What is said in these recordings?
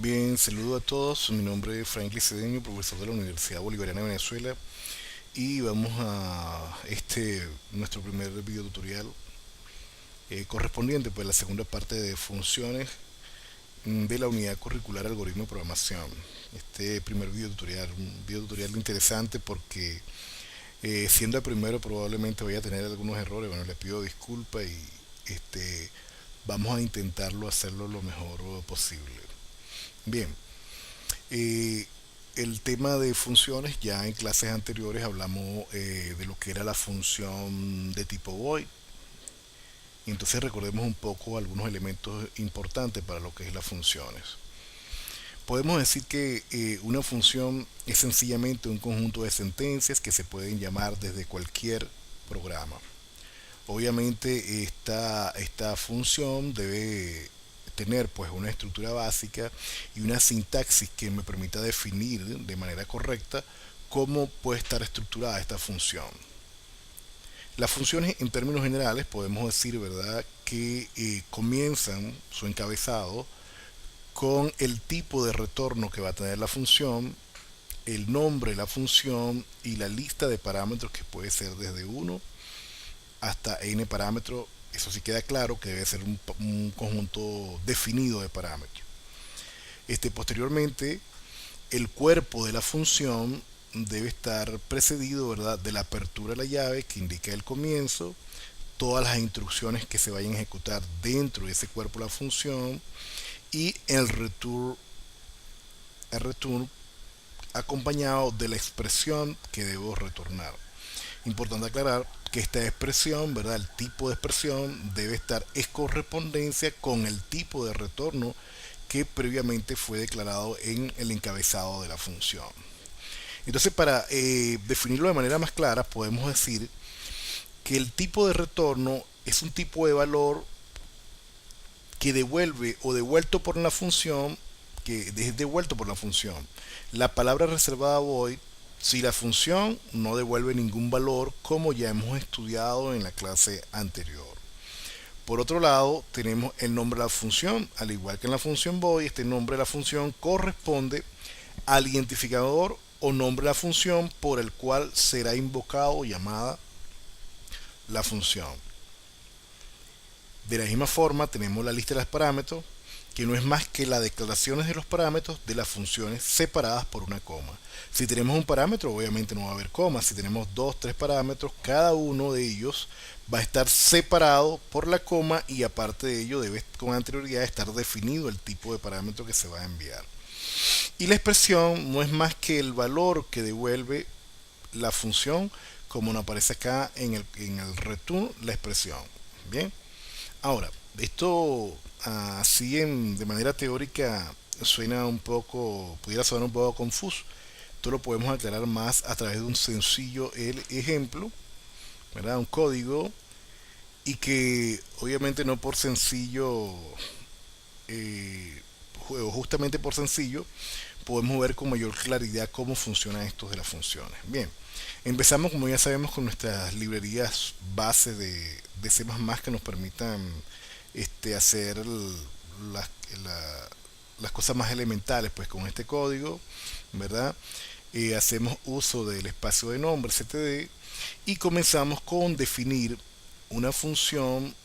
Bien, saludo a todos. Mi nombre es Franklin Cedeño, profesor de la Universidad Bolivariana de Venezuela, y vamos a nuestro primer video tutorial correspondiente pues a la segunda parte de funciones de la unidad curricular algoritmo de programación. Este primer un video tutorial interesante porque siendo el primero probablemente voy a tener algunos errores. Bueno, les pido disculpas y vamos a intentarlo hacerlo lo mejor posible. Bien, eh, el tema de funciones, ya en clases anteriores hablamos de lo que era la función de tipo void. Entonces recordemos un poco algunos elementos importantes para lo que es las funciones. Podemos decir que una función es sencillamente un conjunto de sentencias que se pueden llamar desde cualquier programa. Obviamente esta función debe tener pues una estructura básica y una sintaxis que me permita definir de manera correcta cómo puede estar estructurada esta función. Las funciones en términos generales podemos decir, ¿verdad?, que comienzan su encabezado con el tipo de retorno que va a tener la función, el nombre de la función y la lista de parámetros que puede ser desde uno hasta n parámetros. Eso sí queda claro que debe ser un conjunto definido de parámetros. Posteriormente, el cuerpo de la función debe estar precedido, ¿verdad?, de la apertura de la llave que indica el comienzo, todas las instrucciones que se vayan a ejecutar dentro de ese cuerpo de la función y el return acompañado de la expresión que debo retornar. Importante aclarar que esta expresión, ¿verdad?, el tipo de expresión debe estar en correspondencia con el tipo de retorno que previamente fue declarado en el encabezado de la función. Entonces, para definirlo de manera más clara, podemos decir que el tipo de retorno es un tipo de valor que devuelve o devuelto por la función, que es devuelto por la función. La palabra reservada void si la función no devuelve ningún valor, como ya hemos estudiado en la clase anterior. Por otro lado, tenemos el nombre de la función. Al igual que en la función void, este nombre de la función corresponde al identificador o nombre de la función por el cual será invocado o llamada la función. De la misma forma, tenemos la lista de los parámetros, que no es más que las declaraciones de los parámetros de las funciones separadas por una coma. Si tenemos un parámetro, obviamente no va a haber coma. Si tenemos dos, tres parámetros, cada uno de ellos va a estar separado por la coma, y aparte de ello debe con anterioridad estar definido el tipo de parámetro que se va a enviar. Y la expresión no es más que el valor que devuelve la función, como nos aparece acá en el return, la expresión. Bien, ahora, esto así de manera teórica pudiera sonar un poco confuso. Esto lo podemos aclarar más a través de un sencillo ejemplo, ¿verdad? Un código, y que obviamente no por sencillo, o justamente por sencillo, podemos ver con mayor claridad cómo funcionan estos de las funciones. Bien, empezamos, como ya sabemos, con nuestras librerías base de C++ que nos permitan hacer las, las cosas más elementales pues con este código, ¿verdad? Hacemos uso del espacio de nombre std y comenzamos con definir una función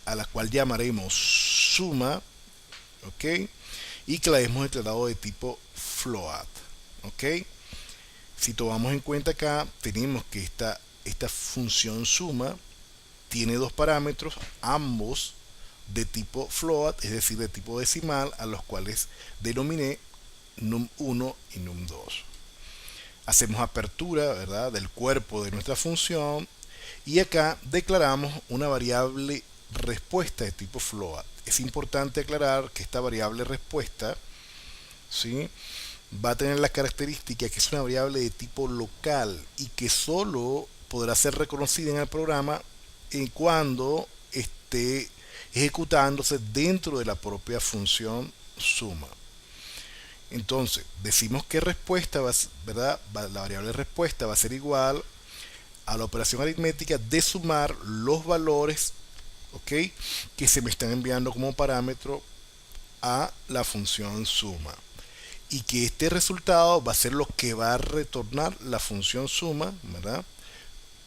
a la cual llamaremos suma, ¿ok? Y que la hemos declarado de tipo float, ¿ok? Si tomamos en cuenta acá, tenemos que esta función suma tiene dos parámetros, ambos de tipo float, es decir, de tipo decimal, a los cuales denominé num1 y num2. Hacemos apertura, ¿verdad?, del cuerpo de nuestra función, y acá declaramos una variable respuesta de tipo float. Es importante aclarar que esta variable respuesta, ¿sí?, va a tener la característica que es una variable de tipo local y que solo podrá ser reconocida en el programa cuando esté ejecutándose dentro de la propia función suma. Entonces, decimos que respuesta ¿verdad? La variable respuesta va a ser igual a la operación aritmética de sumar los valores, ¿ok?, que se me están enviando como parámetro a la función suma, y que este resultado va a ser lo que va a retornar la función suma, ¿verdad?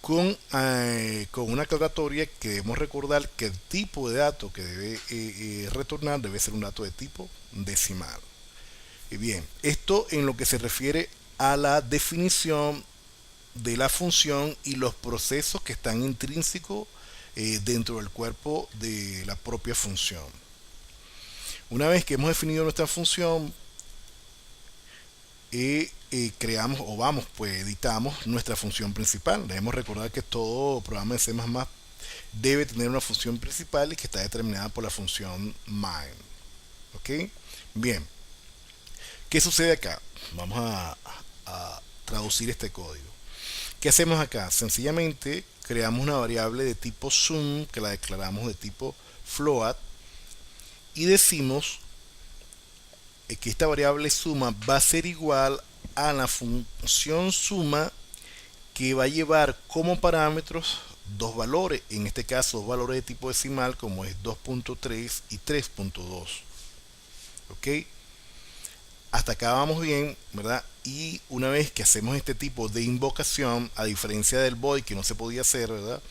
Con una aclaratoria que debemos recordar que el tipo de dato que debe retornar debe ser un dato de tipo decimal. Y bien, esto en lo que se refiere a la definición de la función y los procesos que están intrínsecos dentro del cuerpo de la propia función. Una vez que hemos definido nuestra función, creamos o vamos, pues editamos nuestra función principal. Debemos recordar que todo programa de C++ debe tener una función principal y que está determinada por la función main. ¿Ok? Bien, ¿qué sucede acá? Vamos a traducir este código. ¿Qué hacemos acá? Sencillamente creamos una variable de tipo sum que la declaramos de tipo float y decimos que esta variable suma va a ser igual a la función suma, que va a llevar como parámetros dos valores, en este caso dos valores de tipo decimal como es 2.3 y 3.2. ¿Ok? Hasta acá vamos bien, ¿verdad? Y una vez que hacemos este tipo de invocación, a diferencia del void que no se podía hacer, ¿verdad?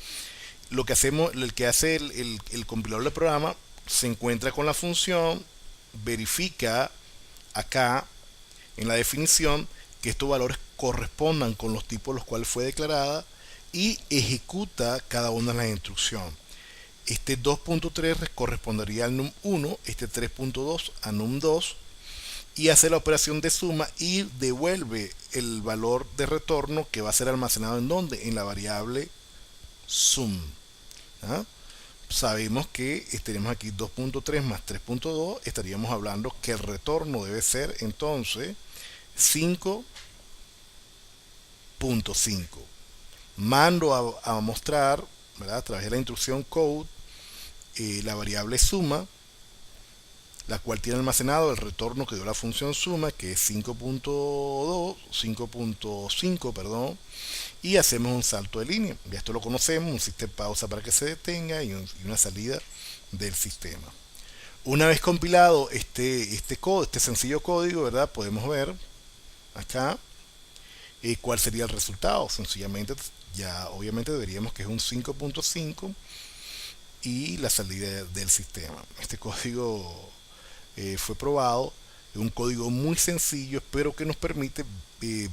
Lo que hacemos, el que hace el compilador del programa, se encuentra con la función, verifica acá en la definición que estos valores correspondan con los tipos los cuales fue declarada y ejecuta cada una de las instrucciones. Este 2.3 correspondería al num1, este 3.2 a num2, y hace la operación de suma y devuelve el valor de retorno que va a ser almacenado en donde, en la variable sum. ¿Ah? Sabemos que tenemos aquí 2.3 más 3.2, estaríamos hablando que el retorno debe ser entonces 5.5. Mando a mostrar, ¿verdad? A través de la instrucción code, la variable suma, la cual tiene almacenado el retorno que dio la función suma, que es 5.5, perdón, y hacemos un salto de línea. Ya esto lo conocemos, un sistema pausa para que se detenga y una salida del sistema. Una vez compilado este sencillo código, ¿verdad? Podemos ver acá cuál sería el resultado. Sencillamente, ya obviamente veríamos que es un 5.5 y la salida del sistema. Este código fue probado, es un código muy sencillo, pero que nos permite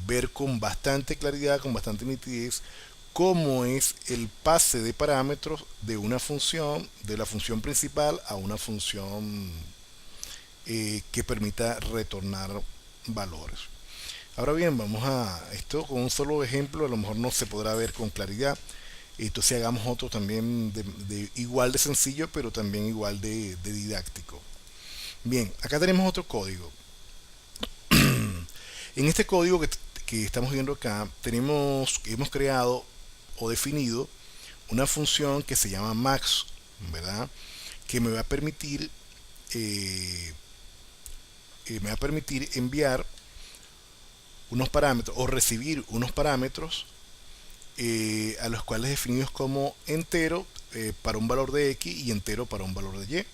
ver con bastante claridad, con bastante nitidez, cómo es el pase de parámetros de una función, de la función principal a una función que permita retornar valores. Ahora bien, vamos a esto con un solo ejemplo, a lo mejor no se podrá ver con claridad. Entonces hagamos otro también igual de sencillo, pero también igual de didáctico. Bien, acá tenemos otro código. En este código que estamos viendo acá, hemos creado o definido una función que se llama max, ¿verdad? Que me va a permitir enviar unos parámetros o recibir unos parámetros a los cuales definidos como entero para un valor de x y entero para un valor de y.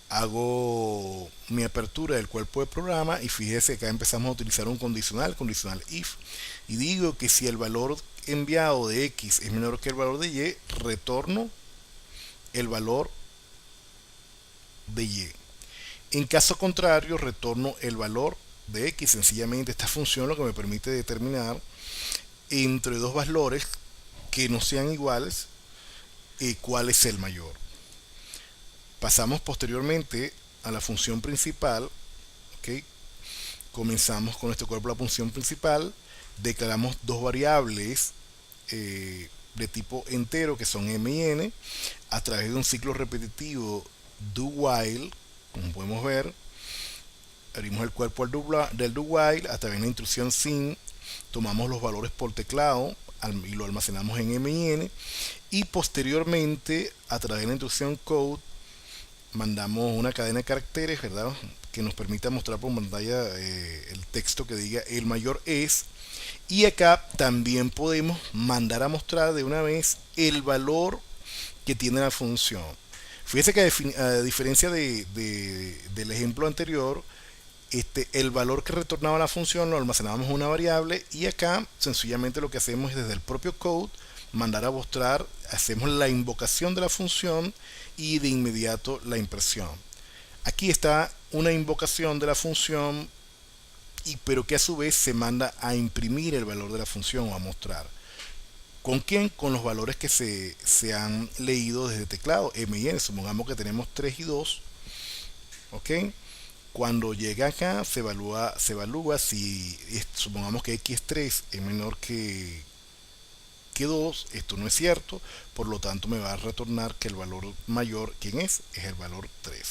Hago mi apertura del cuerpo de programa y fíjese que acá empezamos a utilizar un condicional if, y digo que si el valor enviado de x es menor que el valor de y, retorno el valor de y. En caso contrario, retorno el valor de x. Sencillamente esta función lo que me permite determinar entre dos valores que no sean iguales cuál es el mayor. Pasamos posteriormente a la función principal. ¿Okay? Comenzamos con este cuerpo de la función principal, declaramos dos variables de tipo entero que son m y n a través de un ciclo repetitivo do while. Como podemos ver, abrimos el cuerpo del do while a través de la instrucción sin, tomamos los valores por teclado y lo almacenamos en m y n, y posteriormente a través de la instrucción code mandamos una cadena de caracteres, ¿verdad? Que nos permita mostrar por pantalla el texto que diga el mayor es, y acá también podemos mandar a mostrar de una vez el valor que tiene la función. Fíjese que a diferencia del ejemplo anterior, el valor que retornaba la función lo almacenábamos en una variable y acá sencillamente lo que hacemos es desde el propio code mandar a mostrar, hacemos la invocación de la función y de inmediato la impresión. Aquí está una invocación de la función pero que a su vez se manda a imprimir el valor de la función o a mostrar. ¿Con quién? Con los valores que se han leído desde teclado M y N. Supongamos que tenemos 3 y 2. ¿Ok? Cuando llega acá se evalúa si supongamos que x3 es menor que 2. Esto no es cierto, por lo tanto me va a retornar que el valor mayor, ¿quién es? Es el valor 3.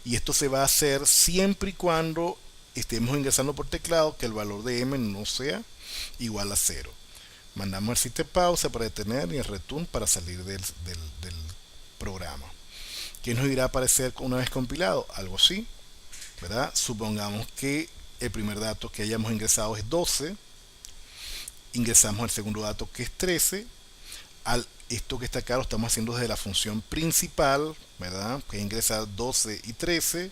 Y esto se va a hacer siempre y cuando estemos ingresando por teclado que el valor de m no sea igual a 0. Mandamos el system pausa para detener y el return para salir del programa. ¿Qué nos irá a aparecer una vez compilado? Algo así, ¿verdad? Supongamos que el primer dato que hayamos ingresado es 12, ingresamos el segundo dato que es 13, esto que está acá lo estamos haciendo desde la función principal, ¿verdad? Que ingresa 12 y 13,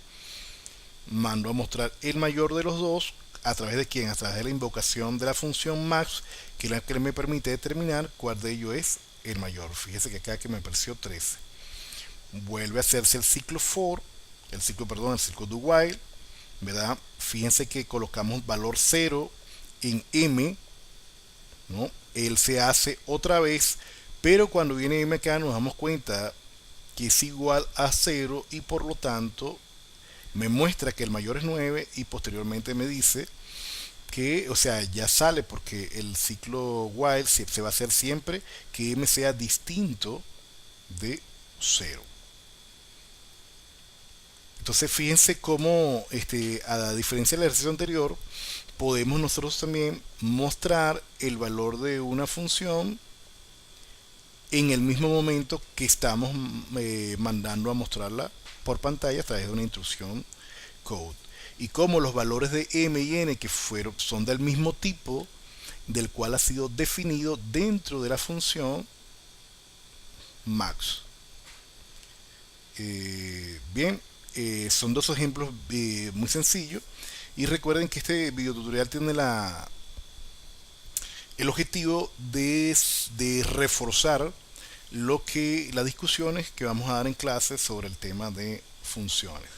mando a mostrar el mayor de los dos, ¿a través de quién? A través de la invocación de la función max, que es la que me permite determinar cuál de ellos es el mayor. Fíjese que acá que me apareció 13. Vuelve a hacerse el ciclo for, el ciclo do while, ¿verdad? Fíjense que colocamos valor 0 en m, ¿no? Él se hace otra vez, pero cuando viene m acá nos damos cuenta que es igual a 0 y por lo tanto me muestra que el mayor es 9 y posteriormente me dice que, o sea, ya sale porque el ciclo while se va a hacer siempre que m sea distinto de 0. Entonces fíjense cómo, a diferencia del ejercicio anterior, podemos nosotros también mostrar el valor de una función en el mismo momento que estamos mandando a mostrarla por pantalla a través de una instrucción code. Y como los valores de m y n que son del mismo tipo del cual ha sido definido dentro de la función max. Bien, son dos ejemplos muy sencillos y recuerden que este video tutorial tiene el objetivo de reforzar las discusiones que vamos a dar en clase sobre el tema de funciones.